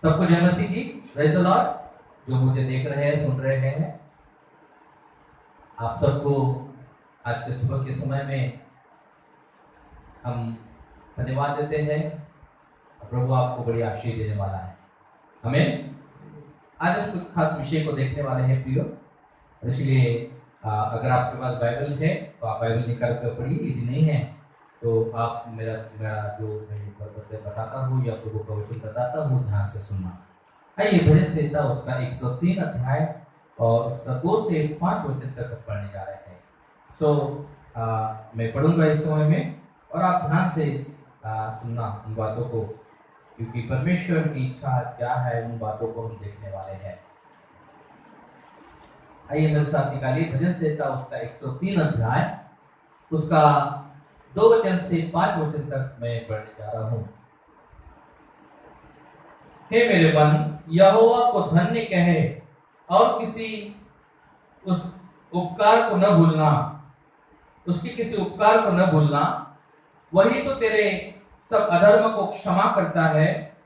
सबको जय मसीह की, प्रेज़ द लॉर्ड। जो मुझे देख रहे हैं, सुन रहे हैं, आप सबको आज के सुबह के समय में हम धन्यवाद देते हैं। प्रभु आपको बड़ी आशीष देने वाला है। हमें आज हम कुछ खास विषय को देखने वाले हैं प्रियो, इसलिए अगर आपके पास बाइबल है तो आप बाइबल निकाल कर पढ़िए, यदि नहीं है तो आप मेरा जो मैं बताता हूँ या प्रभु का वचन बताता हूँ, ध्यान से सुनना। आइए भजन संहिता उसका 103 अध्याय और उसका 2 से 5 वचन तक पढ़ने जा रहे हैं। मैं पढ़ूंगा इस समय में और आप ध्यान से सुनना उन बातों को, क्योंकि परमेश्वर की इच्छा क्या है उन बातों को हम देखने वाले हैं। आइए मेरे साथ निकालिए भजन संहिता उसका 103 अध्याय उसका 2 वचन से 5 वचन तक मैं पढ़ने जा रहा हूं। हे मेरे मन, यहोवा को धन्य कहे और किसी उस उपकार को न भूलना, उसके किसी उपकार को न भूलना। वही तो तेरे सब अधर्म को क्षमा करता है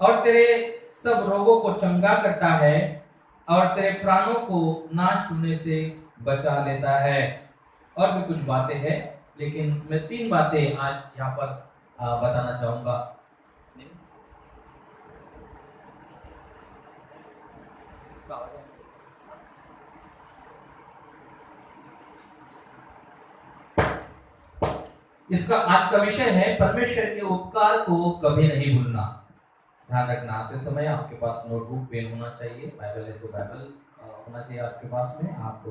और तेरे सब रोगों को चंगा करता है और तेरे प्राणों को नाश होने से बचा लेता है। और भी कुछ बातें हैं, लेकिन मैं 3 बातें आज यहाँ पर बताना चाहूंगा। इसका आज का विषय है परमेश्वर के उपकार को कभी नहीं भूलना। ध्यान रखना, आते समय आपके पास नोटबुक पेन होना चाहिए, बाइबल है तो बाइबल होना चाहिए आपके पास में। आप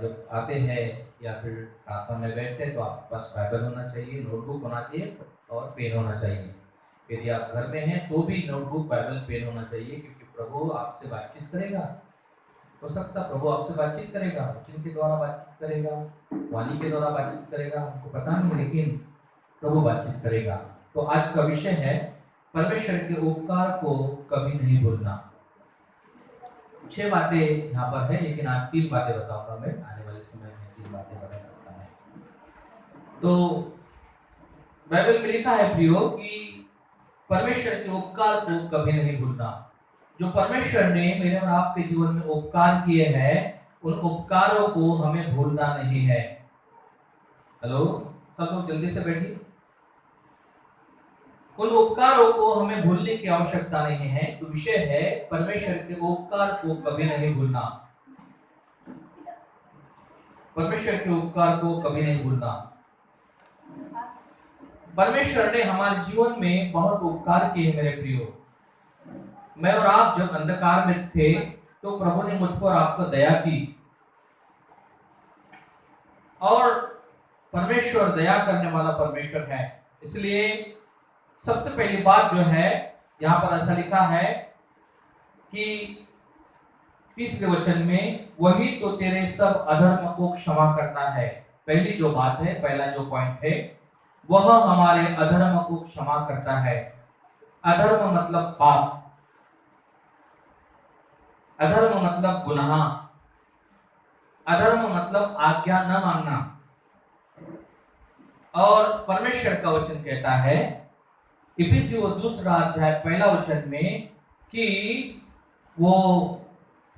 जब आते हैं या फिर प्रार्थना में बैठते हैं तो आपके पास बाइबल होना चाहिए, नोटबुक होना चाहिए और पेन होना चाहिए। यदि आप घर में हैं तो भी नोटबुक, बाइबल, पेन होना चाहिए, क्योंकि प्रभु आपसे बातचीत करेगा। हो सकता प्रभु आपसे बातचीत करेगा, वचन के द्वारा बातचीत करेगा, वाणी के द्वारा बातचीत करेगा, हमको पता नहीं, लेकिन प्रभु बातचीत करेगा। तो आज का विषय है परमेश्वर के उपकार को कभी नहीं भूलना। 6 बातें यहाँ पर है, लेकिन आज 3 बातें बताऊंगा मैं। आने वाले समय में 3 बातें बता सकता है। तो बाइबल में लिखा है प्रियो कि परमेश्वर के उपकार को कभी नहीं भूलना। जो परमेश्वर ने मेरे और आपके जीवन में उपकार किए हैं, उन उपकारों को हमें भूलना नहीं है। हेलो, सब लोग जल्दी से बैठिए। उन उपकारों को हमें भूलने की आवश्यकता नहीं है। तो विषय है परमेश्वर के उपकार को कभी नहीं भूलना। परमेश्वर के उपकार को कभी नहीं भूलना। परमेश्वर ने हमारे जीवन में बहुत उपकार किए मेरे प्रियो। मैं और आप जब अंधकार में थे तो प्रभु ने मुझ पर आपको दया की, और परमेश्वर दया करने वाला परमेश्वर है। इसलिए सबसे पहली बात जो है यहाँ पर ऐसा लिखा है कि 3 वचन में, वही तो तेरे सब अधर्म को क्षमा करता है। पहली जो बात है, पहला जो पॉइंट है, वह हमारे अधर्म को क्षमा करता है। अधर्म मतलब पाप, अधर्म मतलब गुनाह, अधर्म मतलब आज्ञा न मानना। और परमेश्वर का वचन कहता है इफिसियों 2 अध्याय 1 वचन में कि वो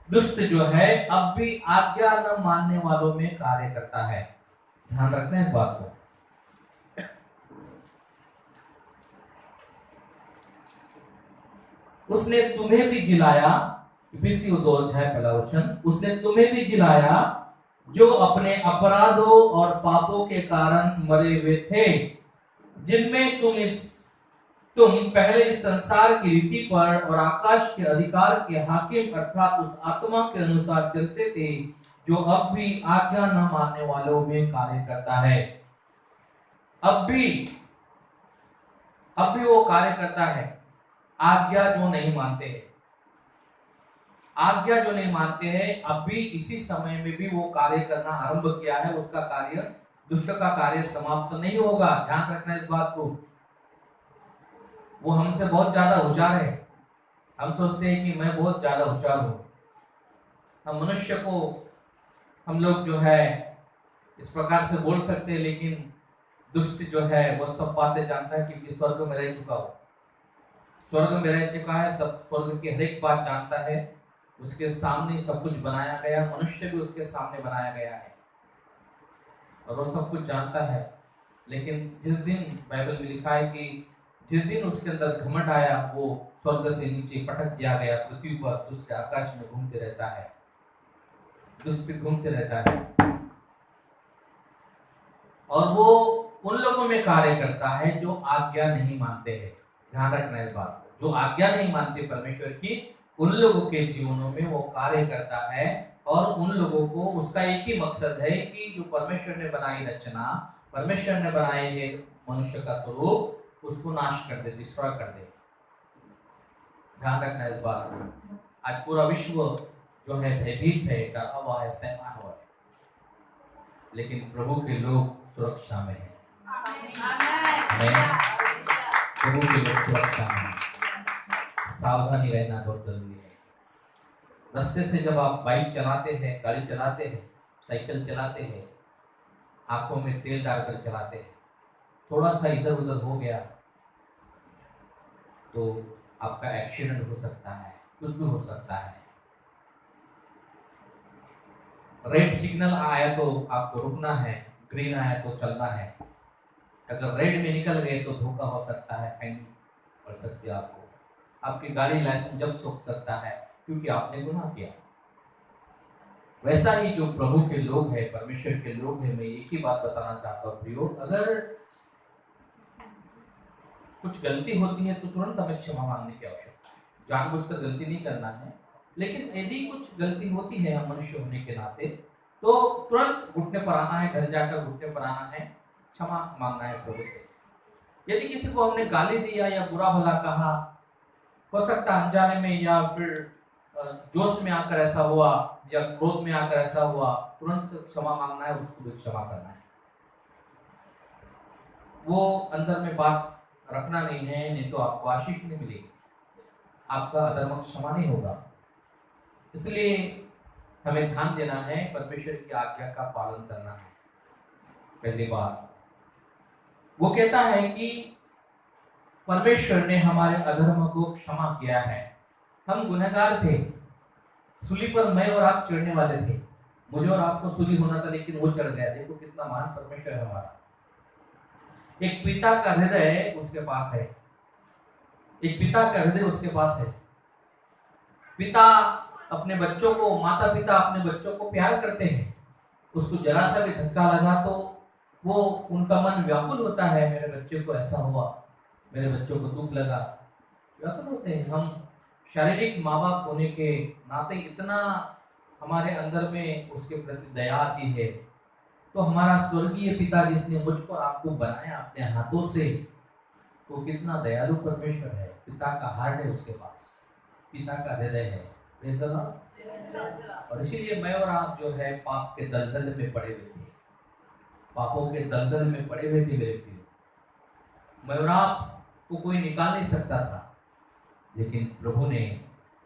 दुष्ट जो है अब भी आज्ञा न मानने वालों में कार्य करता है। ध्यान रखना है इस बात को। उसने तुम्हें भी जिलाया, इफिसियों 2 अध्याय 1 वचन, उसने तुम्हें भी जिलाया जो अपने अपराधों और पापों के कारण मरे हुए थे, जिनमें तुम पहले इस संसार की रीति पर और आकाश के अधिकार के हाकिम अर्थात उस आत्मा के अनुसार चलते थे, जो अब भी आज्ञा न मानने वालों में कार्य करता है। अब भी वो कार्य करता है। आज्ञा जो नहीं मानते हैं, आज्ञा जो नहीं मानते हैं, अब भी इसी समय में भी वो कार्य करना आरंभ किया है। उसका कार्य, दुष्ट का कार्य समाप्त नहीं होगा। ध्यान रखना इस बात को। वो हमसे बहुत ज्यादा होशियार है। हम सोचते हैं कि मैं बहुत ज्यादा होशियार हूं। हम मनुष्य को, हम लोग जो है इस प्रकार से बोल सकते हैं, लेकिन दुष्ट जो है वो सब बातें जानता है, क्योंकि स्वर्ग में रह चुका हो। स्वर्ग में रह चुका है, सब स्वर्ग की हर एक बात जानता है, उसके सामने सब कुछ बनाया गया, मनुष्य भी उसके सामने बनाया गया है और वो सब कुछ जानता है। लेकिन जिस दिन बाइबल में लिखा है कि जिस दिन उसके अंदर घमंड आया, वो स्वर्ग से नीचे पटक दिया गया पृथ्वी पर, उसके आकाश में घूमते रहता है, दुष्ट घूमते रहता है और वो उन लोगों में कार्य करता है जो आज्ञा नहीं मानते हैं। ध्यान रखना इस बात को, जो आज्ञा नहीं मानते परमेश्वर की, उन लोगों के जीवनों में वो कार्य करता है और उन लोगों को उसका एक ही मकसद है कि जो परमेश्वर ने बनाई रचना, परमेश्वर ने बनाए है मनुष्य का स्वरूप, उसको नाश कर दे, डिस्ट्रॉय कर दे। ध्यान रखना इस बात को। आज पूरा विश्व जो है भयभीत है, डरा हुआ है, सहमा हुआ है, लेकिन प्रभु के लोग सुरक्षा में हैं। प्रभु के लोग सुरक्षा में हैं। सावधानी रहना बहुत जरूरी है। रास्ते से जब आप बाइक चलाते हैं, गाड़ी चलाते हैं, साइकिल चलाते हैं, आंखों में तेल डालकर चलाते हैं, थोड़ा सा इधर उधर हो गया तो आपका एक्सीडेंट हो सकता है, कुछ भी हो सकता है। रेड सिग्नल आया तो आपको रुकना है, ग्रीन आया तो चलना है। अगर रेड में निकल गए तो धोखा हो सकता है, फाइन पड़ सकती है आपको, आपकी गाड़ी लाइसेंस जब्त हो सकता है क्योंकि आपने गुनाह किया। वैसा ही जो प्रभु के लोग हैं, परमेश्वर के लोग हैं, मैं एक ही बात बताना चाहता हूँ प्रियो, अगर कुछ गलती होती है तो तुरंत हमें क्षमा मांगने की आवश्यकता है। जानबूझकर गलती नहीं करना है, लेकिन यदि कुछ गलती होती है हम मनुष्य होने के नाते, तो तुरंत घुटने पर आना है, घर जाकर घुटने पर आना है, क्षमा मांगना है प्रभु से। यदि किसी को हमने गाली दिया या बुरा भला कहा, हो सकता है अनजाने में या फिर जोश में आकर ऐसा हुआ या क्रोध में आकर ऐसा हुआ, तुरंत क्षमा मांगना है, उसको भी क्षमा करना है। वो अंदर में बात रखना नहीं है, नहीं तो आपको आशीष नहीं मिलेगी, आपका अधर्म क्षमा नहीं होगा। इसलिए हमें ध्यान देना है, परमेश्वर की आज्ञा का पालन करना है। पहली बात वो कहता है कि परमेश्वर ने हमारे अधर्म को क्षमा किया है। हम गुनहगार थे, सूली पर मैं और आप चढ़ने वाले थे, मुझे और आपको सूली होना था, लेकिन वो चढ़ गया। देखो कितना महान परमेश्वर है हमारा। एक पिता का हृदय उसके पास है, एक पिता का हृदय उसके पास है। पिता अपने बच्चों को, माता पिता अपने बच्चों को प्यार करते हैं, उसको जरा सा भी धक्का लगा तो वो उनका मन व्याकुल होता है, मेरे बच्चे को ऐसा हुआ, मेरे बच्चों को दुख लगा, व्याकुल होते हैं। हम शारीरिक माँ बाप होने के नाते इतना हमारे अंदर में उसके प्रति दया आती है। तो हमारा स्वर्गीय पिता जिसने मुझको आपको बनाया अपने हाथों से, तो कितना दयालु परमेश्वर है। पिता का हार्ट है उसके पास, पिता का हृदय है। और इसीलिए मैं और आप जो है पाप के दलदल में पड़े हुए थे, पापों के दलदल में पड़े हुए थे मेरे प्रिय। मैं और आप को कोई निकाल नहीं सकता था, लेकिन प्रभु ने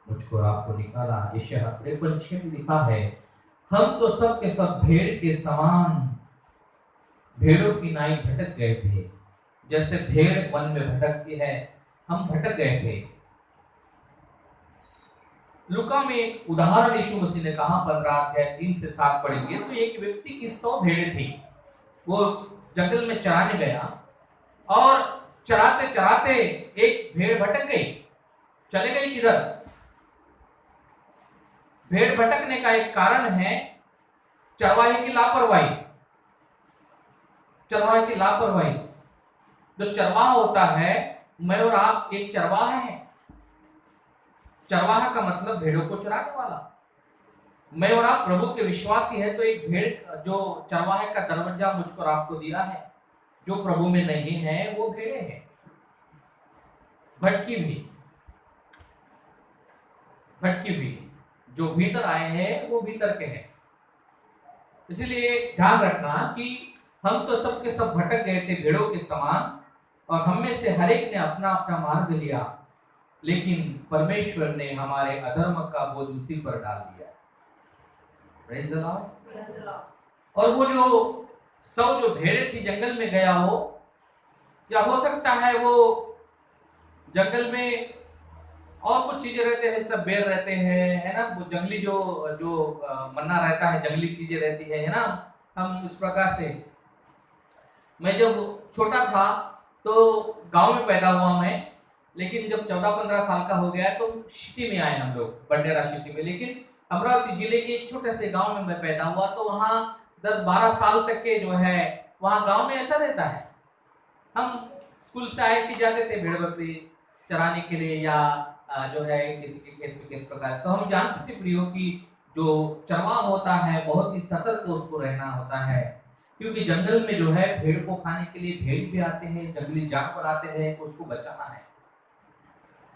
मुझको और आपको निकाला। यशायाह 53:6 में लिखा है, हम तो सब के सब भेड़ के समान भेड़ों की नाई भटक गए थे। जैसे भेड़ वन में भटकती है, हम भटक गए थे। लूका में एक उदाहरण यीशु मसीह ने कहा, 15:3-7 पढ़ेंगे तो एक व्यक्ति की 100 भेड़ें थी। वो जंगल में चराने गया और चराते चराते एक भेड़ भटक गई, चले गई किधर। भेड़ भटकने का एक कारण है चरवाहे की लापरवाही। चरवाहे की लापरवाही। जो चरवाहा होता है, मैं और आप एक चरवाहा है। चरवाहा का मतलब भेड़ों को चराने वाला। मैं और आप प्रभु के विश्वासी है, तो एक भेड़ जो चरवाहे का दरवाजा मुझको और आपको दिया है। जो प्रभु में नहीं है वो भेड़े हैं, भटकी भी। जो भीतर आए हैं वो भीतर के हैं। इसलिए ध्यान रखना कि हम तो सबके सब भटक गए थे भेड़ों के समान, और हम में से हर एक ने अपना अपना मार्ग लिया, लेकिन परमेश्वर ने हमारे अधर्म का बोझ उसी पर डाल दिया। Praise the Lord. और वो जो 100 भेड़ें थी जंगल में गया, वो या हो सकता है वो जंगल में और कुछ चीजें रहते हैं, सब बेर रहते हैं, है ना, वो जंगली जो जो मन्ना रहता है, जंगली चीजें रहती है ना। हम इस प्रकार से, मैं जब छोटा था तो गांव में पैदा हुआ मैं, लेकिन जब 14-15 साल का हो गया तो सिटी में आए हम लोग, बंडेरा सिटी में। लेकिन अमरावती जिले के एक छोटे से गांव में मैं पैदा हुआ, तो वहाँ 10-12 साल तक के जो है वहाँ गांव में ऐसा रहता है। हम स्कूल से आए कि जाते थे भेड़ बकरी चराने के लिए, या जो है किसके खेत में किस प्रकार। तो हम जानते थे प्रियो की जो चरवाहा होता है बहुत ही सतर्क उसको रहना होता है, क्योंकि जंगल में जो है भेड़ को खाने के लिए भेड़ भी आते हैं, जंगली जानवर आते हैं, उसको बचाना है।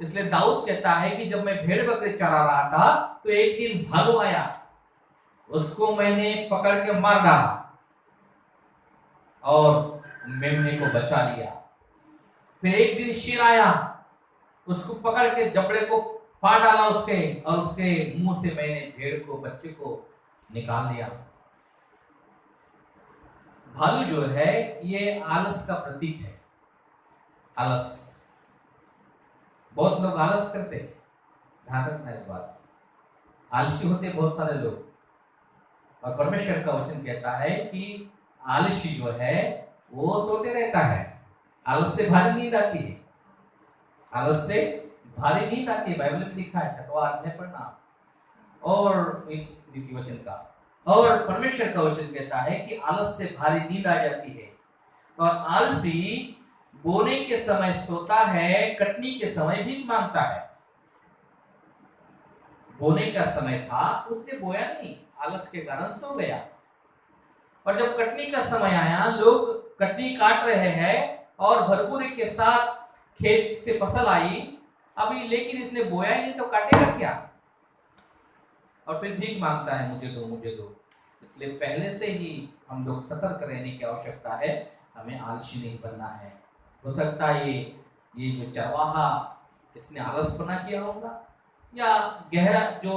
इसलिए दाऊद कहता है कि जब मैं भेड़ बकरी चरा रहा था तो एक दिन भालू आया, उसको मैंने पकड़ के मार डाला और मेमने को बचा लिया। फिर एक दिन शेर आया, उसको पकड़ के जबड़े को फाड़ डाला उसके, और उसके मुंह से मैंने भेड़ को, बच्चे को निकाल लिया। भालू जो है ये आलस का प्रतीक है। आलस, बहुत लोग आलस करते हैं, ध्यान रखना इस बात। आलसी होते बहुत सारे लोग, और परमेश्वर का वचन कहता है कि आलसी जो है वो सोते रहता है। आलस से भारी नींद आती है, आलस से भारी नींद आती है, बाइबल में लिखा है, 6वां अध्याय पढ़ना। और नीति वचन का, और परमेश्वर का वचन कहता है कि आलस से भारी नींद आ जाती है। और आलसी बोने के समय सोता है, कटनी के समय भीख मांगता है। बोने का समय था, उसने बोया नहीं, आलस के कारण सो गया। और जब कटनी का समय आया, लोग कटनी काट रहे हैं और भरपूरी के साथ खेत से फसल आई अभी, लेकिन इसने बोया ही नहीं तो काटेगा क्या? और फिर भीख मांगता है, मुझे दो मुझे दो। इसलिए पहले से ही हम लोग सतर्क रहने की आवश्यकता है, हमें आलसी नहीं बनना है। हो सकता है ये जो चरवाहा इसने आलसपना किया होगा, या गहरा जो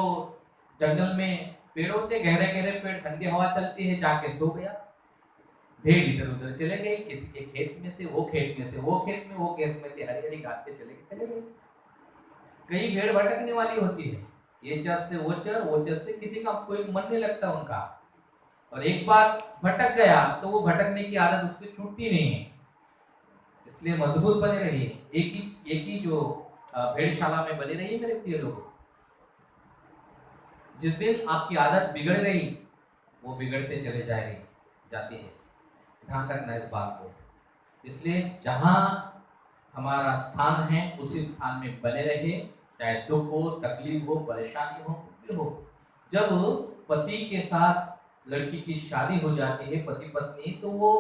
जंगल में पेड़ होते, गहरे गहरे पेड़, ठंडी हवा चलती है, जाके सो गया। भेड़ इधर उधर चले गए, किसी के खेत में से वो खेत में से वो खेत में, वो खेत में से हरी हरी घास पे चले गए। कई भेड़ भटकने वाली होती है, ये चर से वो चर, वो चर से, किसी का कोई मन नहीं लगता उनका। और एक बार भटक गया तो वो भटकने की आदत उसकी छूटती नहीं है। इसलिए मजबूत बने रहिए, एक ही जो भेड़शाला में बने रहिए मेरे प्रिय लोगों। जिस दिन आपकी आदत बिगड़ गई, वो बिगड़ते चले जाती है। ध्यान रखना इस बात को। इसलिए जहां हमारा स्थान है उसी स्थान में बने रहिए, चाहे दुख हो, तकलीफ हो, परेशानी हो, कुछ भी हो। जब पति के साथ लड़की की शादी हो जाती है, पति पत्नी, तो वो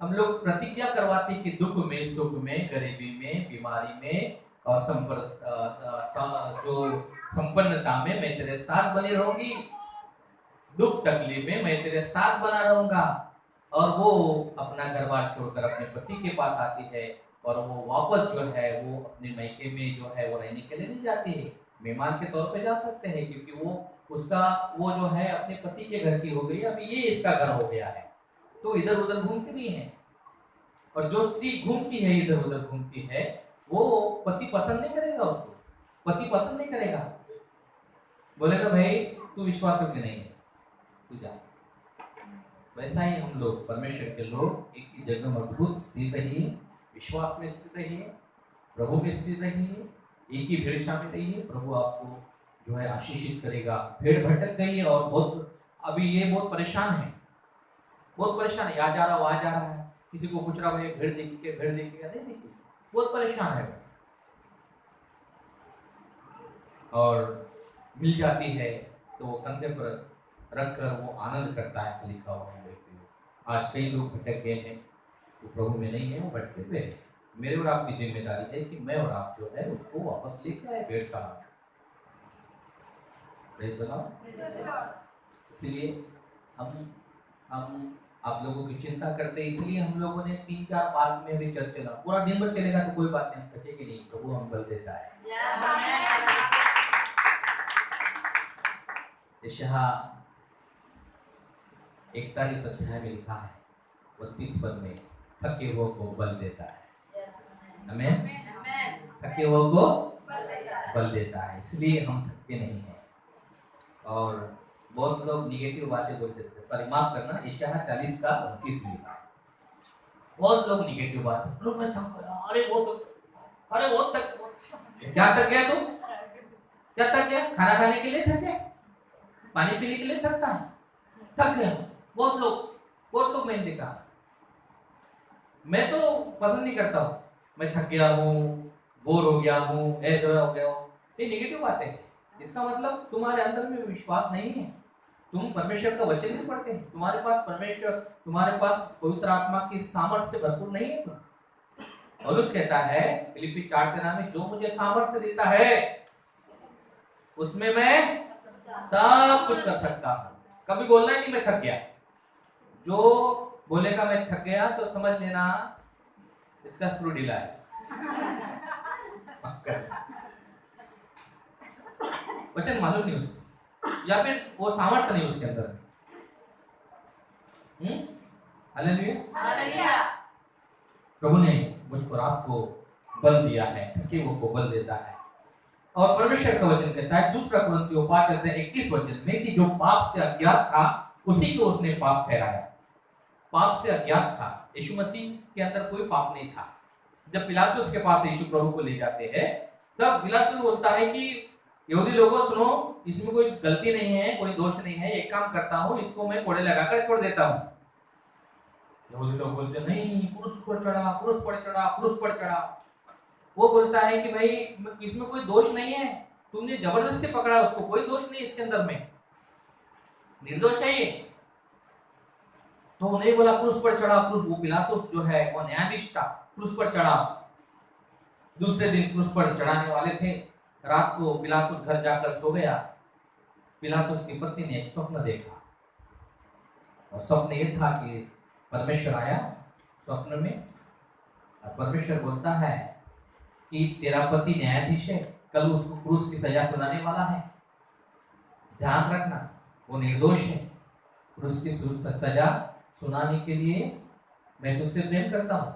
हम लोग प्रतिज्ञा करवाते हैं कि दुख में, सुख में, गरीबी में, बीमारी में और जो संपन्नता में मैं तेरे साथ बनी रहूंगी, दुख तकलीफ में मैं तेरे साथ बना रहूंगा। और वो अपना घर बार छोड़कर अपने पति के पास आती है, और वो वापस जो है वो अपने मायके में जो है वो रहने के लिए नहीं जाती है, मेहमान के तौर पे जा सकते हैं, क्योंकि वो जो है अपने पति के घर की हो गई, अभी ये इसका घर हो गया है, तो इधर उधर घूमती नहीं है। और जो स्त्री घूमती है, इधर उधर घूमती है, वो पति पसंद नहीं करेगा, उसको पति पसंद नहीं करेगा, बोलेगा भाई तू विश्वास योग्य नहीं है, तू जा। वैसा ही हम लोग, परमेश्वर के लोग, एक ही जगह मजबूत स्थिर रहिए, विश्वास में स्थिर रहिए, प्रभु में स्थिर रहिए, एक ही भेड़ में रहिए। प्रभु आपको जो है आशीषित करेगा। भेड़ भटक गई है, और बहुत अभी ये बहुत परेशान है, बहुत परेशान है, यहाँ जा रहा वहां जा रहा है, किसी को पूछ रहा भाई भेड़ देखी क्या, भेड़ देखी क्या, नहीं देखी, बहुत परेशान है। और मिल जाती है तो वो कंधे पर रखकर वो आनंद करता है, ऐसा लिखा हुआ है। आज कई लोग भटक गए हैं, वो प्रभु में नहीं है, वो भटके हुए हैं। मेरे और आपकी जिम्मेदारी है कि मैं और आप जो है उसको वापस लेके आए भेड़शाला में। इसलिए हम आप लोगों की चिंता करते हैं, इसलिए हम लोगों ने 3-4 पार्क में भी चल चला। पूरा दिन भर चलेगा तो कोई बात नहीं, थकेंगे नहीं, प्रभु हम बल देता है। यशाया 41 अध्याय में लिखा है, 32 पद में, थके हुए को बल देता है। आमीन। थके हुए को बल देता है, इसलिए हम थकते नहीं हैं। और बहुत लोग निगेटिव बातें बोलते थे, सॉरी माफ करना, इशारा 40 का 29 में लिखा। बहुत लोग निगेटिव बातें, मैं थक गया, अरे वो थक, क्या थक गया तू? क्या थक गया? खाना खाने के लिए थक गया? पानी पीने के लिए थकता है? थक गया। बहुत लोग मैंने देखा। मैं तो पसंद नहीं करता हूँ, मैं थक गया हूँ, बोर हो गया हूँ, ऐसा हो गया हूँ, ये निगेटिव बातें हैं। इसका मतलब तुम्हारे अंदर में विश्वास नहीं है, तुम परमेश्वर का वचन नहीं पढ़ते, तुम्हारे पास परमेश्वर, तुम्हारे पास पवित्र आत्मा की सामर्थ्य से भरपूर नहीं है। पौलुस कहता है फिलिप्पी 4:13 में, जो मुझे सामर्थ्य देता है उसमें मैं सब कुछ कर सकता हूँ। कभी बोलना ही नहीं मैं थक गया। जो बोलेगा मैं थक गया तो समझ लेना इसका स्क्रू ढीला है। वचन मालूम नहीं उसको, या फिर वो सामर्थ्य नहीं उसके अंदर। हालेलुया। प्रभु ने मुझको आपको बल दिया है, थके हुए को बल देता है। और परमेश्वर का वचन कहता है 2 कुरिन्थियों 5:21 वचन में कि जो पाप से अज्ञात था उसी को उसने पाप ठहराया। पाप से अज्ञात था, यीशु मसीह के अंदर कोई पाप नहीं था। जब पिलातुस के पास यीशु प्रभु को ले जाते हैं तब पिलातुस बोलता है कि यहूदी लोगों सुनो, इसमें कोई गलती नहीं है, कोई दोष नहीं है, एक काम करता हूँ, इसको मैं कोड़े लगाकर छोड़ देता हूँ। यहूदी लोग बोलते नहीं, क्रूस पर चढ़ा। वो बोलता है कि भाई इसमें कोई दोष नहीं है, तुमने जबरदस्ती पकड़ा उसको, कोई दोष नहीं इसके अंदर में, निर्दोष है ये। तो नहीं बोला क्रूस पर चढ़ा, क्रूस, वो पिलातुस जो है वो न्यायाधीश था, क्रूस पर चढ़ा। दूसरे दिन क्रूस पर चढ़ाने वाले थे, रात को पिलातुस घर जाकर सो गया। पिलातुस की पत्नी ने एक स्वप्न देखा, और स्वप्न ये था कि परमेश्वर आया स्वप्न में, और परमेश्वर बोलता है कि तेरा पति न्यायाधीश है, कल उसको क्रूस की सजा सुनाने वाला है, ध्यान रखना वो निर्दोष है, क्रूस की सजा सुनाने के लिए मैं तुझसे प्रेम करता हूँ।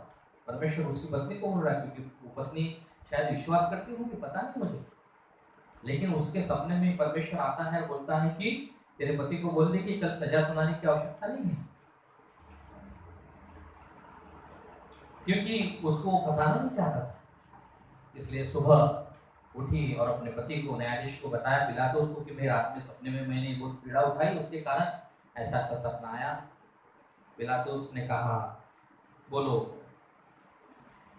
परमेश्वर उसकी पत्नी को बोल रहा है, क्योंकि वो पत्नी शायद विश्वास करती होगी, पता नहीं मुझे, लेकिन उसके सपने में परमेश्वर आता है, बोलता है कि तेरे पति को बोल दे कि कल सजा सुनाने की आवश्यकता नहीं है, क्योंकि उसको वो फंसाना नहीं चाहता था। इसलिए सुबह उठी और अपने पति को, न्यायाधीश को बताया, पिलातुस को, कि मेरे रात में सपने में मैंने बहुत पीड़ा उठाई, उसके कारण ऐसा सपना आया। पिलातुस ने कहा बोलो,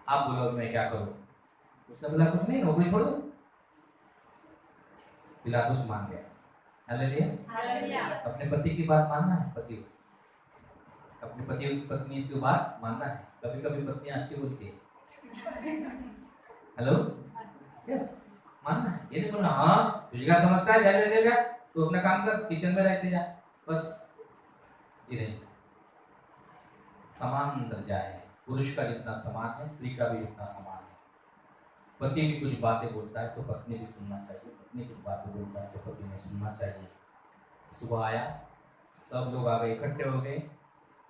आप बोलो मैं क्या करूं? उसने बोला कुछ नहीं, नौकरी छोड़ दो। पिलातुस मान गया। हालेलुया। अपने पति की बात मानना है, अपने पत्नी की बात मानना है। कभी कभी पत्नियां अच्छी बोलती है, हेलो, यस, मानना है, ये नहीं बोलना हाँ तुझे क्या समझता है, जा तो अपना काम कर, किचन में रहते जा बस। जी नहीं, समान दर्जा है, पुरुष का जितना समान है स्त्री का भी उतना समान है। पति भी कुछ बातें बोलता है तो पत्नी भी सुनना चाहिए, पत्नी कुछ बातें बोलता है तो पति ने सुनना चाहिए। सुबह आया, सब लोग आ गए, इकट्ठे हो गए,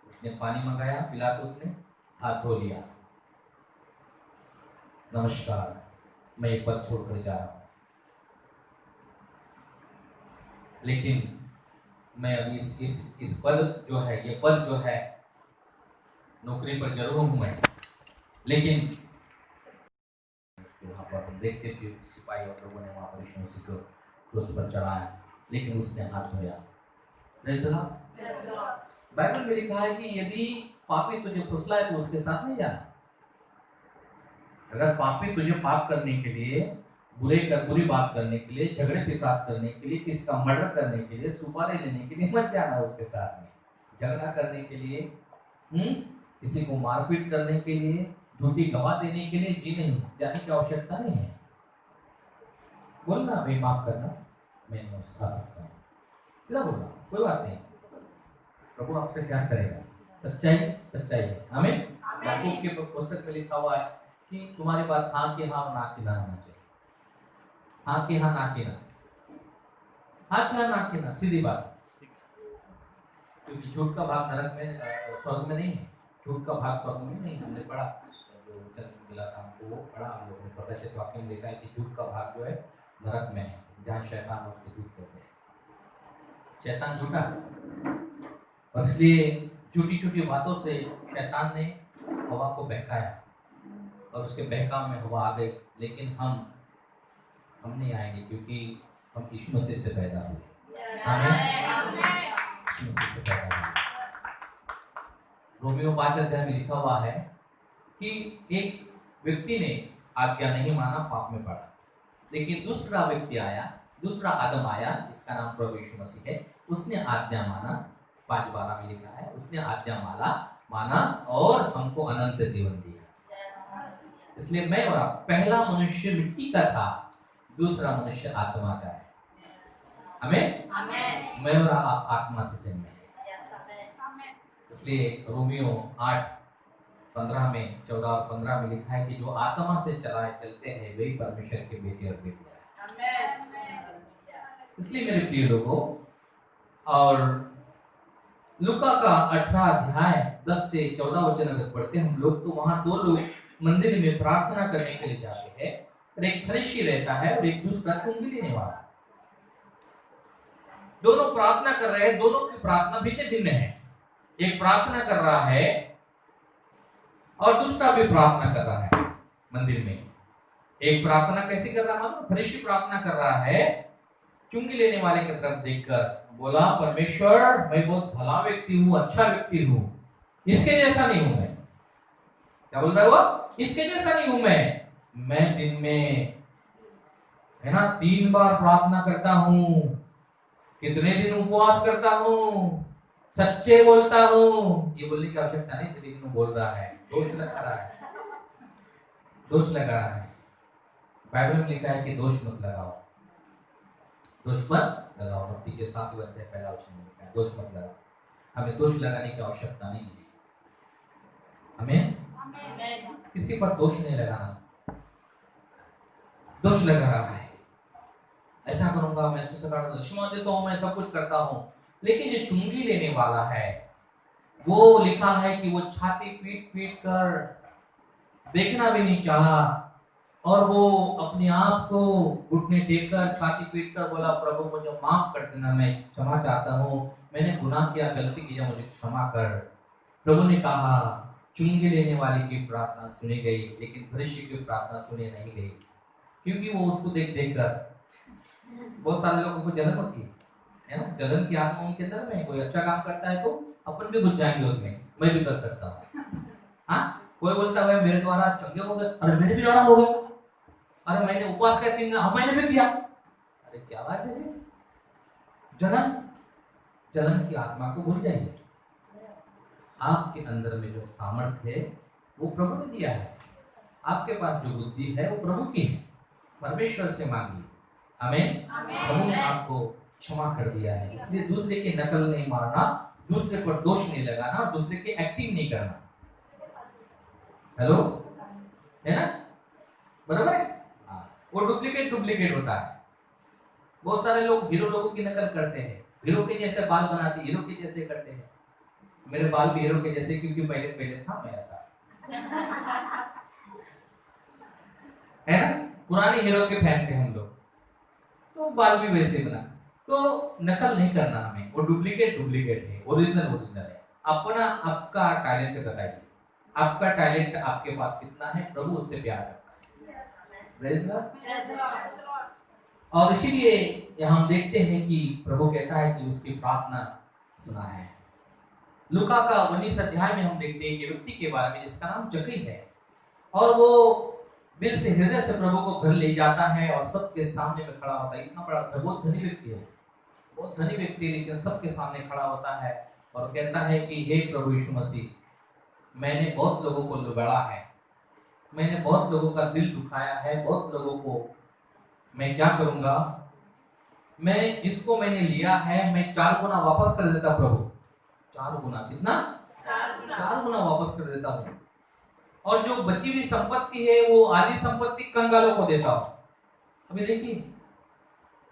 उसने पानी मंगाया, पिलातुस ने हाथ धो लिया, नमस्कार मैं ये पद छोड़कर जा रहा हूँ, लेकिन मैं अभी इस पद जो है, ये पद जो है, नौकरी पर जरूर हूँ मैं, लेकिन वहाँ पर हम देखते थे सिपाही और लोगों ने वहाँ पर यीशु मसीह को क्रूस पर चढ़ाया, लेकिन उसने हाथ धोया। बाइबल में लिखा है कि यदि पापी तुझे फुसलाए तो उसके साथ नहीं जाना। अगर पापी तुझे पाप करने के लिए, बुरी बात करने के लिए, झगड़े पेशाब करने के लिए, किसका मर्डर करने के लिए, सुपारी लेने के लिए मत जाना उसके साथ में। झगड़ा करने के लिए, किसी को मारपीट करने के लिए, झूठी गवाह देने के लिए जी नहीं, जाने की आवश्यकता नहीं है। बोलना भाई माफ करना, मैं खा सकता हूँ, क्या बोलना, कोई बात नहीं, प्रभु आपसे क्या करेगा। सच्चाई है, आमीन। याकूब के पुस्तक में लिखा हुआ है कि तुम्हारी बात हाँ की हाँ और ना की ना होना चाहिए। हाँ की हाँ, ना की ना, हाँ की हाँ, ना की ना, सीधी बात। क्योंकि झूठ का भाग नरक में, स्वर्ग में नहीं है, झूठ का भाग स्वर्ग में नहीं। हमने पढ़ा मिला था हमको, वो पढ़ा हम लोगों ने। प्रकाशित वाक्य में देखा है कि झूठ का भाग जो है नरक में है, जहाँ शैतान उसके दूत कहते हैं। शैतान झूठा है, और इसलिए छोटी छोटी बातों से शैतान ने हवा को बहकाया, और उसके बहकाव में हवा आ गई। लेकिन हम नहीं आएंगे, क्योंकि हम यीशु मसीह से पैदा हुए। आमीन। यीशु मसीह से पैदा हुए। रोमियो 5 अध्याय में लिखा हुआ है कि एक व्यक्ति ने आज्ञा नहीं माना, पाप में पड़ा, लेकिन दूसरा व्यक्ति आया, दूसरा आदम आया, जिसका नाम प्रभु यीशु मसीह है। उसने आज्ञा माना, 5:12 में लिखा है, उसने आज्ञा माना और हमको अनंत जीवन दिया। इसलिए मैं और आप, पहला मनुष्य मिट्टी का था, दूसरा मनुष्य आत्मा का है। आमीन। मैं और आप आत्मा से जन्मे हैं। इसलिए रोमियो 8:15 में, 14 और 15 में लिखा है कि जो आत्मा से चलते हैं वही परमेश्वर के बेटे और बेटियां हैं। इसलिए मेरे प्रिय लोगों, और लूका का 18 अध्याय 10 से 14 वचन अगर पढ़ते हम लोग, तो वहां 2 लोग मंदिर में प्रार्थना करने के लिए जाते हैं, और एक फरीसी रहता है और एक दूसरा चुंगी लेने वाला। दोनों प्रार्थना कर रहे हैं, दोनों की प्रार्थना भिन्न भिन्न है। एक प्रार्थना कर रहा है और दूसरा भी प्रार्थना कर रहा है मंदिर में। एक प्रार्थना कैसी कर रहा है? मानो फरीसी प्रार्थना कर रहा है, चुंगी लेने वाले की तरफ देखकर बोला, परमेश्वर मैं बहुत भला व्यक्ति हूँ, अच्छा व्यक्ति हूँ, इसके जैसा नहीं हूं मैं। क्या बोल रहा है वो? इसके जैसा नहीं हूं मैं दिन में है ना 3 बार प्रार्थना करता हूँ, कितने दिन उपवास करता हूँ, सच्चे बोलता हूँ। ये बोलने की आवश्यकता नहीं, लेकिन बोल रहा है, दोष लगा रहा है। बाइबल में लिखा है कि दोष मत लगाओ, भक्ति के साथ अध्याय पहला वचन में लिखा है, दोष मत लगाओ। हमें दोष लगाने की आवश्यकता नहीं है। हमें किसी पर दोष नहीं लगाना। दोष लगा रहा है, ऐसा करूंगा मैं, क्षमा देता हूं, मैं सब कुछ करता हूं, लेकिन जो चुंगी लेने वाला है, वो लिखा है कि वो छाती पीट कर देखना भी नहीं चाहा, और वो अपने आप को घुटने टेककर छाती पीट कर बोला, प्रभु मुझे माफ कर देना, मैं क्षमा चाहता हूँ, मैंने गुनाह किया, गलती किया, मुझे क्षमा कर। प्रभु ने कहा, चुंगी लेने वाले की प्रार्थना सुनी गई, लेकिन फरीसी की प्रार्थना सुनी नहीं गई, क्योंकि वो उसको देख कर बहुत सारे लोगों को जलन होती है ना, जलन की आत्मा उनके अंदर में। कोई अच्छा काम करता है तो अपन भी घुस जाएंगे उसमें, मैं भी कर सकता हूँ। हाँ, कोई बोलता है मेरे द्वारा चंगे हो गए, अरे मेरे भी द्वारा हो गए, अरे मैंने उपवास किया 3 दिन, मैंने भी किया, अरे क्या बात है। जलन की आत्मा को भूल जाइए। आपके अंदर में जो सामर्थ्य है वो प्रभु ने दिया है, आपके पास जो बुद्धि है वो प्रभु की है, परमेश्वर से मांगिए। आमीन। प्रभु ने आपको क्षमा कर दिया है। इसलिए दूसरे की नकल नहीं मारना, दूसरे पर दोष नहीं लगाना, दूसरे की एक्टिंग नहीं करना। हेलो, है ना? बराबर है? वो डुप्लीकेट होता है। बहुत सारे लोग हीरो लोगों की नकल करते हैं, हीरो के जैसे बाल बनाते, हीरो के जैसे करते हैं। मेरे बाल भी हीरो के जैसे, क्योंकि पहले था मैं ऐसा है ना, पुराने हीरो के फैन थे हम लोग, तो बाल भी वैसे बना। तो नकल नहीं करना हमें, वो डुप्लीकेट है, ओरिजिनल है। अपना आपका टैलेंट बताइए, आपका टैलेंट आपके पास कितना है, प्रभु उससे प्यार करता है। और इसीलिए हम देखते हैं कि प्रभु कहता है कि उसकी प्रार्थना सुना है। लूका का 19 अध्याय में हम देखते हैं कि व्यक्ति के बारे में जिसका नाम जकरी है, और वो दिल से हृदय से प्रभु को घर ले जाता है और सबके सामने में खड़ा होता है। इतना बड़ा बहुत धनी व्यक्ति है, बहुत धनी व्यक्ति है, लेकिन सबके सामने खड़ा होता है और कहता है कि हे प्रभु यीशु मसीह, मैंने बहुत लोगों को लुभाया है, मैंने बहुत लोगों का दिल दुखाया है, बहुत लोगों को मैं क्या करूंगा, मैं जिसको मैंने लिया है मैं 4 गुना वापस कर देता प्रभु। 4 गुना, कितना? 4 गुना वापस कर देता हूँ। और जो बची हुई संपत्ति है वो आधी संपत्ति कंगालों को देता हूँ। अभी देखिए,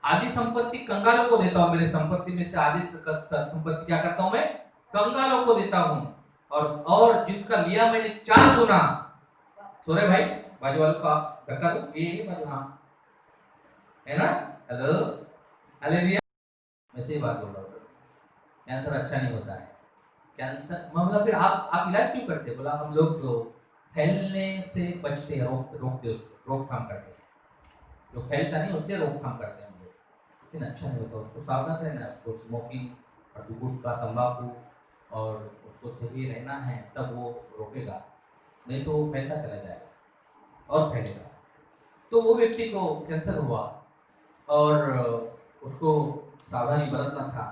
आधी संपत्ति कंगालों को देता हूँ, मेरे संपत्ति में से आधी संपत्ति क्या करता हूँ मैं, कंगालों को देता हूँ। और जिसका लिया मैंने 4 गुना सो रहे भाई? बाजू वालों का धक्का दो, ये बाजू, हाँ है ना? Hello, hallelujah. मैं सही बात बोल रहा हूँ, कैंसर अच्छा नहीं होता है। कैंसर मतलब फिर आप इलाज क्यों करते? बोला हम लोग जो फैलने से बचते हैं, रोकते उसको, रोकथाम करते हैं। जो फैलता नहीं उसके रोकथाम करते हैं हम लोग, लेकिन अच्छा नहीं होता। उसको सावधान रहना है, उसको स्मोकिंग और गुटखा तंबाकू और उसको सही रहना है, तब वो रोकेगा, नहीं तो वो फैलता चला जाएगा और फैलेगा। तो वो व्यक्ति को कैंसर हुआ और उसको सावधानी बरतना था।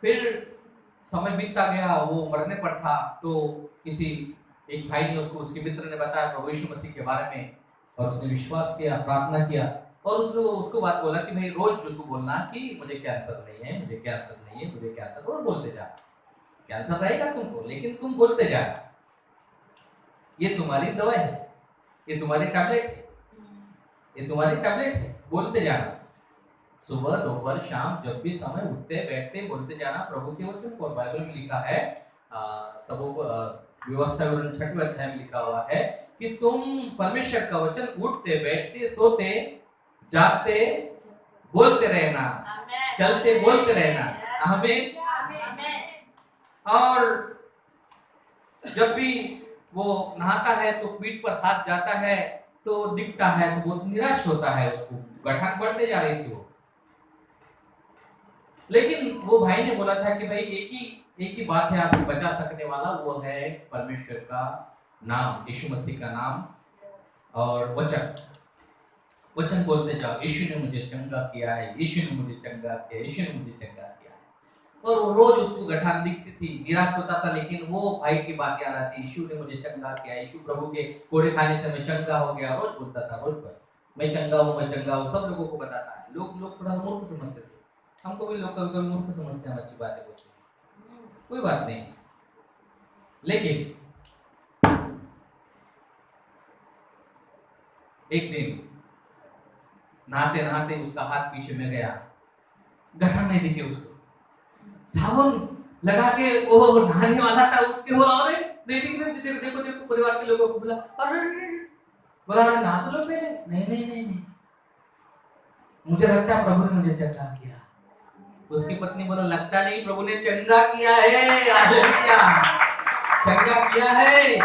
फिर समय बीतता गया, वो मरने पर था, तो किसी एक भाई ने उसको, उसके मित्र ने बताया प्रभु यीशु मसीह के बारे में, और उसने विश्वास किया, प्रार्थना किया, और उसको बात बोला कि भाई रोज जो तू बोलना कि मुझे कैंसर नहीं है, मुझे कैंसर नहीं है, मुझे कैंसर, और बोलते जा। कैंसर रहेगा तुमको, लेकिन तुम बोलते जा। ये तुम्हारी दवा है, ये तुम्हारी टैबलेट है, ये तुम्हारी टैबलेट है, बोलते जाना। सुबह दोपहर शाम जब भी समय उठते बैठते बोलते जाना प्रभु के वचन को। बाइबल में लिखा है, सब व्यवस्था विवरण 6वें अध्याय में लिखा हुआ है कि तुम परमेश्वर का वचन उठते बैठते सोते जागते बोलते रहना, चलते बोलते रहना। हमें और जब भी वो नहाता है तो पीठ पर हाथ जाता है तो दिखता है तो बहुत निराश होता है, उसको गठान बढ़ते जा रही थी वो। लेकिन वो भाई ने बोला था कि भाई एक ही बात है आपको बचा सकने वाला, वो है परमेश्वर का नाम, यीशु मसीह का नाम और वचन बोलते जाओ। यीशु ने मुझे चंगा किया है, यीशु ने मुझे चंगा किया, यीशु ने मुझे चंगा किया है। और वो रोज उसको गठान दिखती थी, निराश होता था, लेकिन वो भाई की बात याद आती, यीशु ने मुझे चंगा किया, यीशु प्रभु के कोड़े खाने से मैं चंगा हो गया, रोज बोलता था, रोज पर मैं चंगा हूँ, मैं चंगा हूँ, सब लोगों को बताता है। लोग थोड़ा मूर्ख समझते थे, हमको भी लोग कभी मूर्ख समझते हैं, अच्छी बात है, कोई बात नहीं। लेकिन एक दिन नहाते नहाते उसका हाथ पीछे में गया, गठान नहीं दिखे उसको, साबुन लगा के वो नहाने वाला था, उठ के बोला अरे नहीं दिख रहे, देखो देखो परिवार के लोगों को बोला अरे बोला अरे नहा तो लो पहले, नहीं मुझे लगता है प्रभु ने मुझे चंगा किया। उसकी पत्नी बोला लगता नहीं, प्रभु ने चंगा किया है, हालेलुया, चंगा किया है,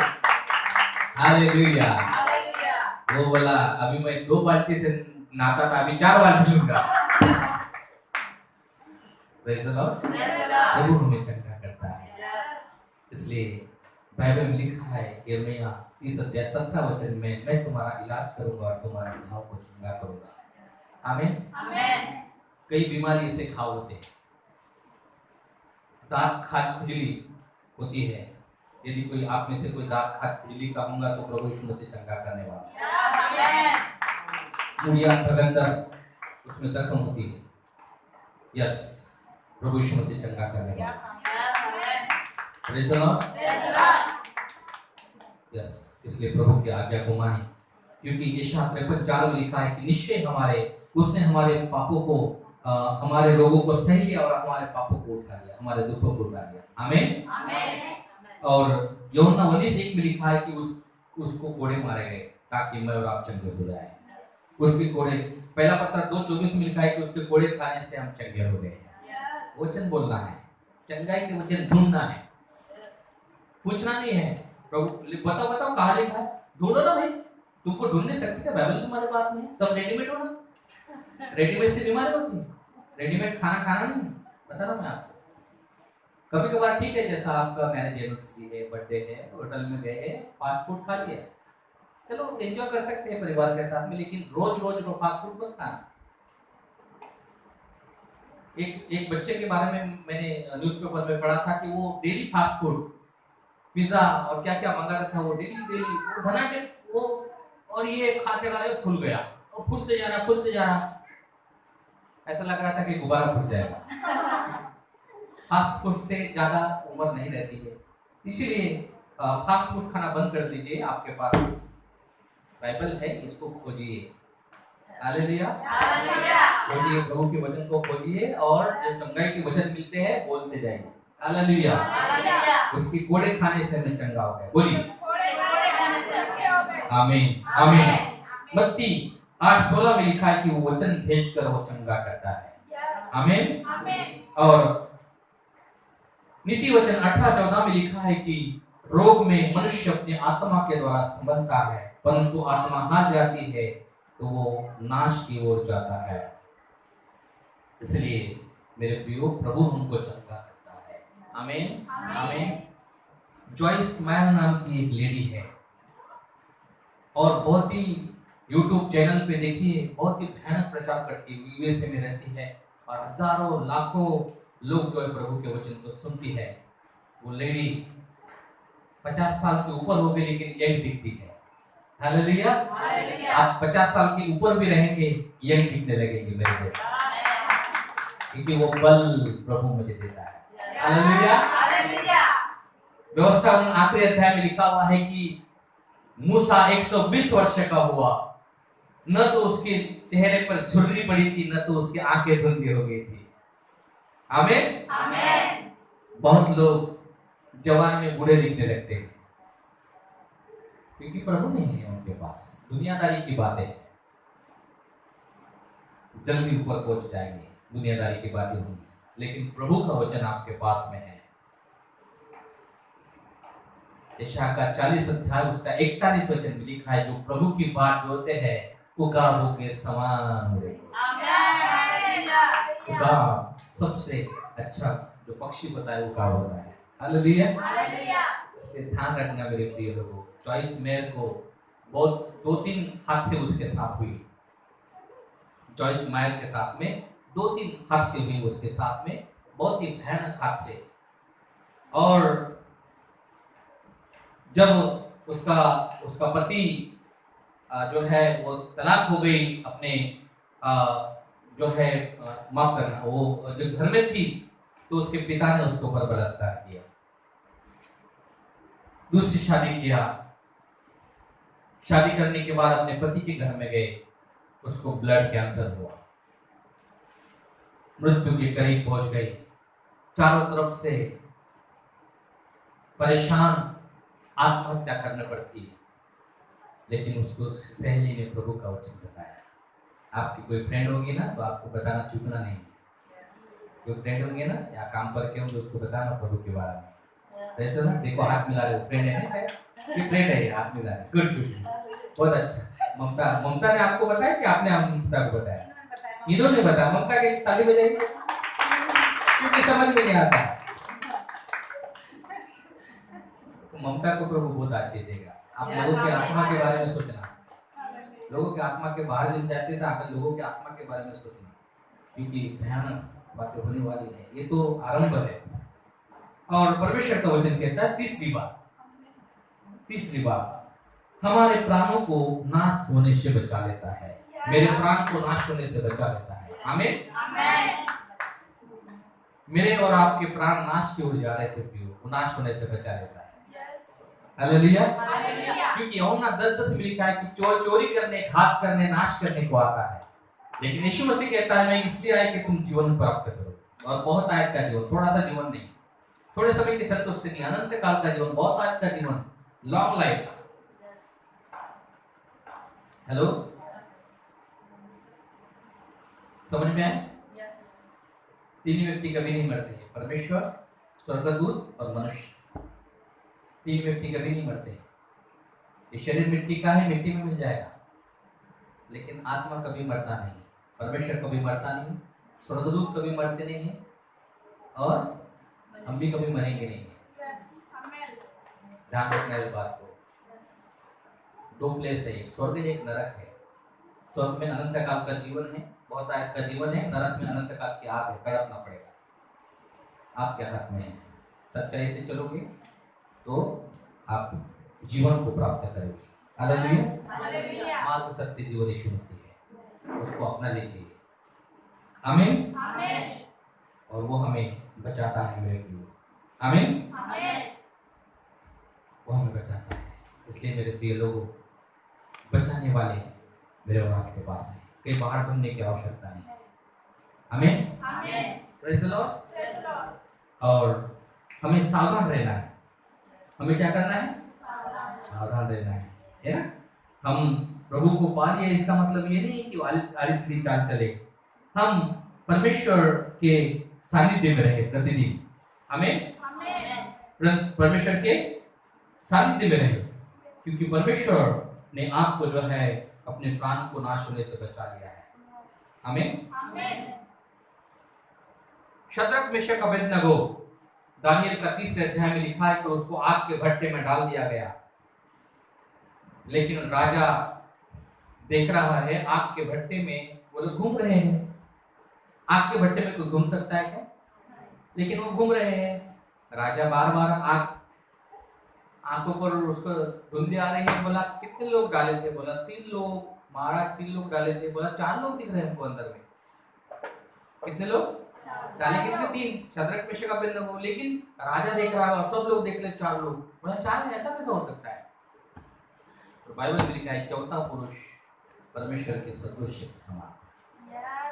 हालेलुया। वो बोला अभी मैं 2 बाल्टी से नहाता था, अभी 4 बाल्टी लूंगा। Praise the Lord. प्रभु हमें चंगा करता है। इसलिए बाइबल में लिखा है यिर्मयाह 30 अध्याय 17 वचन में, मैं तुम्हारा इलाज करूंगा और तुम्हारे घाव को चंगा करूंगा। आमीन आमीन। कई बीमारी से घाव होते हैं, दांत खाज खुजली होती है। यदि कोई आप में से कोई दांत खाज खुजली का होगा तो प्रभु यीशु मसीह चंगा करने वाला है। मुड़िया भगंदर उसमें जख्म होती है, यस, प्रभु यीशु मसीह चंगा करने वाला है। Praise the Lord. यस, इसलिए प्रभु की आज्ञा को माने, क्योंकि यशायाह 53:4 में लिखा है कि निश्चय उसने हमारे पापों को, हमारे रोगों को सह लिया और हमारे पापों को उठा लिया, हमारे दुखों को उठा लिया। आमीन आमीन। और यूहन्ना 19:1 में लिखा है कि उसको कोड़े मारे गए ताकि मैं और आप चंगे हो जाए। उसके कोड़े, पहला पत्र 2:24 में लिखा है कि उसके कोड़े खाने से हम चंगे हो गए। वचन बोलना है, चंगाई के वचन ढूंढना है, पूछना नहीं है प्रभु बताओ कहाँ लिखा है, ढूंढो ना भाई। तुमको ढूंढ नहीं सकते क्या? बाइबल तुम्हारे पास में सब रेडीमेड हो ना, रेडीमेड से बीमारी होती है, रेडीमेड खाना नहीं, बता रहा हूँ मैं आपको। कभी कभार ठीक है, जैसा आपका मैरिज एनिवर्सरी है, बर्थडे है, होटल में गए, फास्ट फूड खा लिया, चलो एंजॉय कर सकते हैं परिवार के साथ में, लेकिन रोज फास्ट फूड मत खाना। एक बच्चे के बारे में मैंने न्यूज़पेपर में पढ़ा था कि वो डेली फास्ट फूड, पिज्जा और क्या क्या मंगाता था, वो डेली वो बना के वो, और ये खाते खाते फूल गया और फूलते जा रहा, ऐसा लग रहा था कि गुब्बारा फूट जाएगा। फास्ट फूड से ज्यादा उम्र नहीं रहती है, इसीलिए फास्ट फूड खाना बंद कर दीजिए। आपके पास बाइबल है, इसको खोजिए, हालेलुया, खोजिए, प्रभु के वचन को खोजिए और जो चंगाई के वचन मिलते हैं बोलते जाइए, हालेलुया। उसकी कोड़े खाने से मैं चंगा हो गया, बोलिए आमीन आमीन। मत्ती 8:16 में लिखा है कि वो वचन भेजकर वो चंगा करता है। आमीन। और नीति वचन 18:14 में लिखा है कि रोग में मनुष्य अपनी आत्मा के द्वारा संभलता है, परंतु आत्मा हार जाती है तो वो नाश की ओर जाता है। इसलिए मेरे प्रियो, प्रभु हमको चंगा करता है। आमीन आमीन। जॉइस मैर नाम की एक लेडी है और बहुत ही यूट्यूब चैनल पे देखिए, बहुत ही भयानक प्रचार करती है। यूएसए में रहती है और हजारों लाखों लोग जो है प्रभु के वचन को सुनती है। वो लेडी 50 साल के ऊपर हो गई लेकिन यंग दिखती है। हालेलुया। आप 50 साल के ऊपर भी रहेंगे, यंग दिखने लगेंगे मेरे देश, क्योंकि वो बल प्रभु मुझे देता है। हालेलुया। व्यवस्था आखिरी अध्याय में लिखा हुआ है कि मूसा 120 वर्ष का हुआ, न तो उसके चेहरे पर झुर्री पड़ी थी, न तो उसकी आंखें धुंधली हो गई थी। आमीन। बहुत लोग जवान में बूढ़े दिखने लगते हैं क्योंकि प्रभु नहीं है उनके पास। दुनियादारी की बातें जल्दी ऊपर पहुंच जाएंगे, दुनियादारी की बातें होंगी, लेकिन प्रभु का वचन आपके पास में है। यशायाह का 40 अध्याय उसका 41 वचन में लिखा है, जो प्रभु की बात जोते हैं उगाबों के समान उड़ेंगे। उगाब सबसे अच्छा जो पक्षी बताए उगाब होता है। हालेलुया। इसलिए ध्यान रखना मेरे प्रिय लोगों। जॉइस मेयर को बहुत 2-3 हादसे उसके साथ हुई। जॉइस मेयर के साथ में 2-3 हादसे हुए उसके साथ में, बहुत ही भयानक हादसे। और जब उसका पति जो है वो तलाक हो गई, अपने जो है माफ करना, वो जो घर में थी, तो उसके पिता ने उसके ऊपर बलात्कार किया, दूसरी शादी किया। शादी करने के बाद अपने पति के घर में गए, उसको ब्लड कैंसर हुआ, मृत्यु के करीब पहुंच गई। चारों तरफ से परेशान, आत्महत्या करने पड़ती है, लेकिन उसको सहेली ने प्रभु का वचन बताया। आपकी कोई फ्रेंड होगी ना तो आपको बताना चूकना नहीं। कोई फ्रेंड होंगे ना या काम पर के होंगे, उसको बताना प्रभु के बारे में। ऐसे ना देखो, हाथ मिला रहे हो, फ्रेंड है ना, ये फ्रेंड है, हाथ मिला रहे, गुड गुड, बहुत अच्छा। ममता ने आपको बताया कि आपने ममता को बताया? इन्होंने बताया। ममता के ताली बजाइए, क्योंकि समझ में नहीं आता। ममता को प्रभु बहुत आशीष देगा। आप लोगों के आत्मा के बारे में सोचना, लोगों के आत्मा के बाहर जब जाते थे, आप लोगों के आत्मा के बारे में सोचना, क्योंकि भयानक बातें होने वाली है। ये तो आरंभ है। और परमेश्वर का वचन कहता है तीसरी बात, हमारे प्राणों को नाश होने से बचा लेता है। मेरे प्राण को नाश होने से बचा लेता है। आमीन। मेरे और आपके प्राण नाश की ओर जा रहे थे, वो नाश होने से बचा लेता है। हालेलुया। क्योंकि यूहन्ना 10:10 में लिखा है कि चोर चोरी करने, घात करने, नाश करने को आता है, लेकिन यीशु मसीह कहता है मैं इसलिए आया कि तुम जीवन प्राप्त करो, और बहुत आयत का जीवन, थोड़ा सा जीवन नहीं, थोड़े समय की संतुष्टि नहीं, अनंत काल का जीवन, बहुत आयत का जीवन, लॉन्ग लाइफ। हेलो, समझ में आए? तीन व्यक्ति कभी नहीं मरते हैं, परमेश्वर, स्वर्गदूत और मनुष्य। तीन व्यक्ति कभी नहीं मरते। ये शरीर मिट्टी का है, मिट्टी में मिल जाएगा, लेकिन आत्मा कभी मरता नहीं। परमेश्वर कभी मरता नहीं, स्वर्गदूत कभी मरते नहीं है, और हम भी कभी मरेंगे नहीं। ध्यान रखना इस बात को। दो प्लेस है, एक स्वर्ग है, एक नरक है। स्वर्ग में अनंत काल का जीवन है, बहुत आयत का जीवन है। नरक में अनंत काल की आग है, तड़पना पड़ेगा। आपके हाथ में है। सच्चाई से चलोगे तो आप जीवन को प्राप्त करेंगे। हालेलुया। मार्ग सत्य जीवन यीशु मसीह है, उसको अपना लीजिए। आमीन। और वो हमें बचाता है मेरे प्रिय। आमीन। वो हमें बचाता है। इसलिए मेरे प्रिय लोगों, बचाने वाले मेरे और आपके पास है, कहीं बाहर ढूंढने की आवश्यकता नहीं है। आमीन। Praise the Lord. और हमें सावधान रहना है। हमें क्या करना है? सावधान रहना है ना। हम प्रभु को पा लिए इसका मतलब ये नहीं कि आलित चाल चले, हम परमेश्वर के सानिध्य में रहे प्रतिदिन, हमें परमेश्वर के सानिध्य में रहे, क्योंकि परमेश्वर ने आपको जो है अपने प्राण को नाश होने से बचा लिया है। हमें शद्रक मेशक अबेदनगो दानियल का 30 अध्याय में लिखा है कि उसको आग के भट्टे में डाल दिया गया, लेकिन राजा देख रहा है आग के भट्टे में वो लोग घूम रहे हैं। आग के भट्टे में कोई घूम सकता है क्या? लेकिन वो घूम रहे हैं। राजा बार बार आंखों पर उसको धुंधली आ रही है। बोला कितने लोग डाले थे? बोला 3 लोग। मारा 3 लोग डाले थे। बोला 4 लोग दिख रहे हैं हमको अंदर में। कितने लोग डाले? कितने? 3। Shadrach Meshach Abednego. लेकिन राजा देख रहा है, सब लोग देख ले 4 लोग। बोला 4 ऐसा कैसा हो सकता है? तो बाइबल में लिखा है चौथा पुरुष परमेश्वर के सदृश के समान,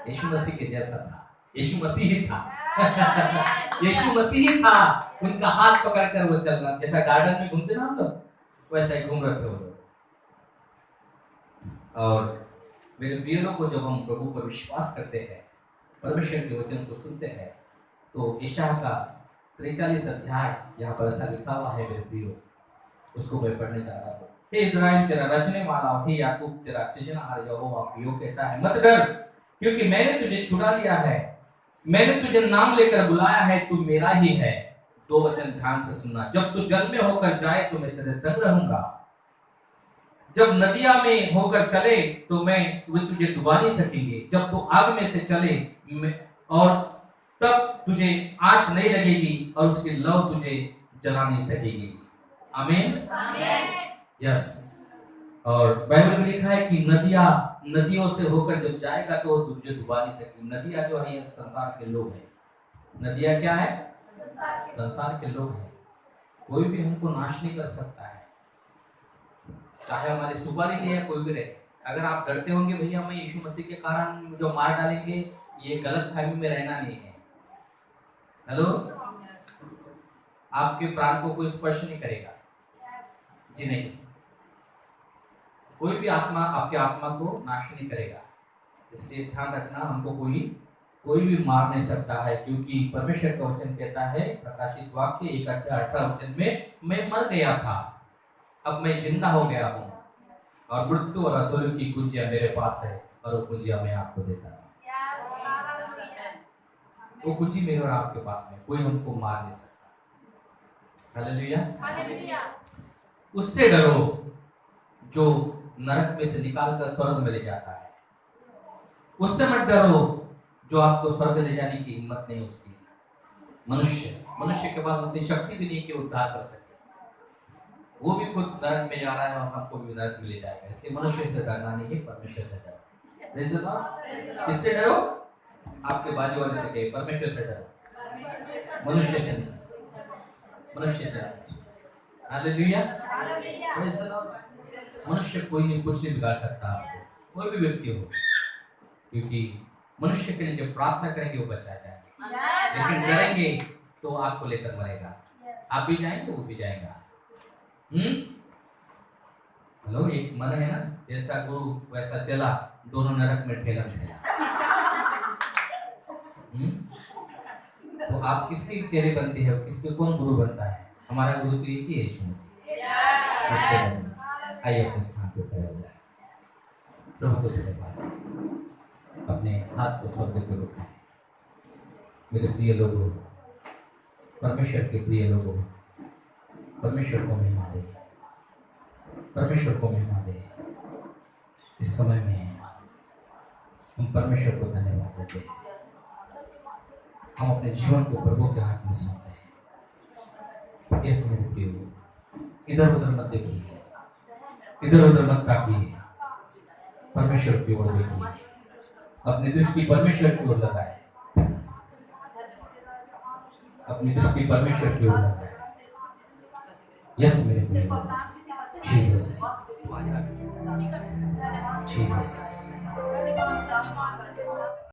यीशु मसीह के जैसा था। यीशु मसीह ही था। यीशु मसीह ही था। उनका हाथ पकड़कर वो चल रहा, जैसा गार्डन में घूमते ना हम लोग, वैसा ही घूम रहे थे वो लोग। और मेरे प्रिय लोगों को, जब हम प्रभु पर विश्वास करते हैं, परमेश्वर के वचन को सुनते हैं, तो यशायाह का 43 अध्याय यहाँ पर ऐसा लिखा हुआ है मेरे प्रियो, उसको मैं पढ़ने जा रहा हूँ। हे इज़राइल, तेरा रचने वाला, हे याकूब तेरा सृजनहार यहोवा यूं कहता है, मत डर, क्योंकि मैंने तुझे छुड़ा लिया है, मैंने तुझे नाम लेकर बुलाया है, तू मेरा ही है। 2 वचन ध्यान से सुनना। जब तू जल में होकर जाए तो मैं तेरे संग रहूंगा, जब नदियां में होकर चले तो मैं वे तुझे डुबा नहीं सकेंगे, जब तू आग में से चले और तब तुझे आँच नहीं लगेगी और उसकी लौ तुझे जला नहीं सकेगी। आमीन। यस। और बाइबल में लिखा है कि नदियों से होकर जब जाएगा तो तुझे डुबा नहीं सकेगी। नदियां जो है संसार के लोग हैं। नदियां क्या है? संसार के लोग हैं। कोई भी हमको नाश नहीं कर सकता है, चाहे हमारे सुपारी लिए कोई भी रहे। अगर आप डरते होंगे भैया हमें यीशु मसीह के कारण जो मार डालेंगे, ये गलत फहमी में रहना नहीं है। हेलो, आपके प्राण को कोई स्पर्श नहीं करेगा जी, नहीं। कोई भी आत्मा आपके आत्मा को नाश नहीं करेगा, इसलिए ध्यान रखना। हमको कोई भी मार नहीं सकता है, क्योंकि परमेश्वर का वचन कहता है, प्रकाशित वाक्य 1:18 वचन में, मैं मर गया था, अब मैं जिंदा हो गया हूँ, और मृत्यु और अधूरे की कुंजियां मेरे पास है, और वो कुंजियां मैं आपको देता हूँ। वो कुंजी मेरे और आपके पास में, कोई हमको मार नहीं सकता। हालेलुया। उससे डरो जो नरक में से निकालकर स्वर्ग में ले जाता है। उससे मत डरो जो आपको स्वर्ग ले जाने की हिम्मत नहीं उसकी। मनुष्य के पास उतनी शक्ति भी नहीं कि उद्धार कर सके। वो भी खुद नरक में जा रहा है और आपको भी नरक में ले जाएगा। इसलिए मनुष्य से डरना नहीं है, परमेश्वर से डरो। किससे डरो? आपके बाजू वाले से कहे, परमेश्वर से डरो, मनुष्य से नहीं। मनुष्य से हालेलुया। मनुष्य कोई नहीं, कुछ नहीं बिगाड़ सकता आपको, कोई भी व्यक्ति हो, क्योंकि मनुष्य के लिए जो प्रार्थना करेंगे वो बचा जाएगा, लेकिन डरेंगे तो आपको लेकर मरेगा। आप भी जाएंगे, वो भी जाएगा। हेलो, एक मन है ना, जैसा गुरु वैसा चला, दोनों नरक में ठेला ठेला। तो आप किसके चेहरे बनते हैं, किसके कौन गुरु बनता है? हमारा गुरु तो एक ही है, यीशु मसीह। आइए अपने स्थान पर खड़े हो जाए, प्रभु को धन्यवाद। अपने हाथ को स्वर्ग पे उठाएं। मेरे प्रिय लोगों, परमेश्वर के प्रिय लोगों, परमेश्वर को महिमा दे, परमेश्वर को महिमा दे। इस समय में हम परमेश्वर को धन्यवाद देते हैं। हम अपने जीवन को प्रभु के हाथ में सौंपते हैं। इस मेरे प्रियो, इधर उधर मत देखिए, इधर उधर मत ताकिए, परमेश्वर की ओर देखिए। अपनी दृष्टि परमेश्वर की ओर लगाए, अपनी दृष्टि परमेश्वर की ओर लगाए। यस मेरे प्रियो, जीसस, जीसस।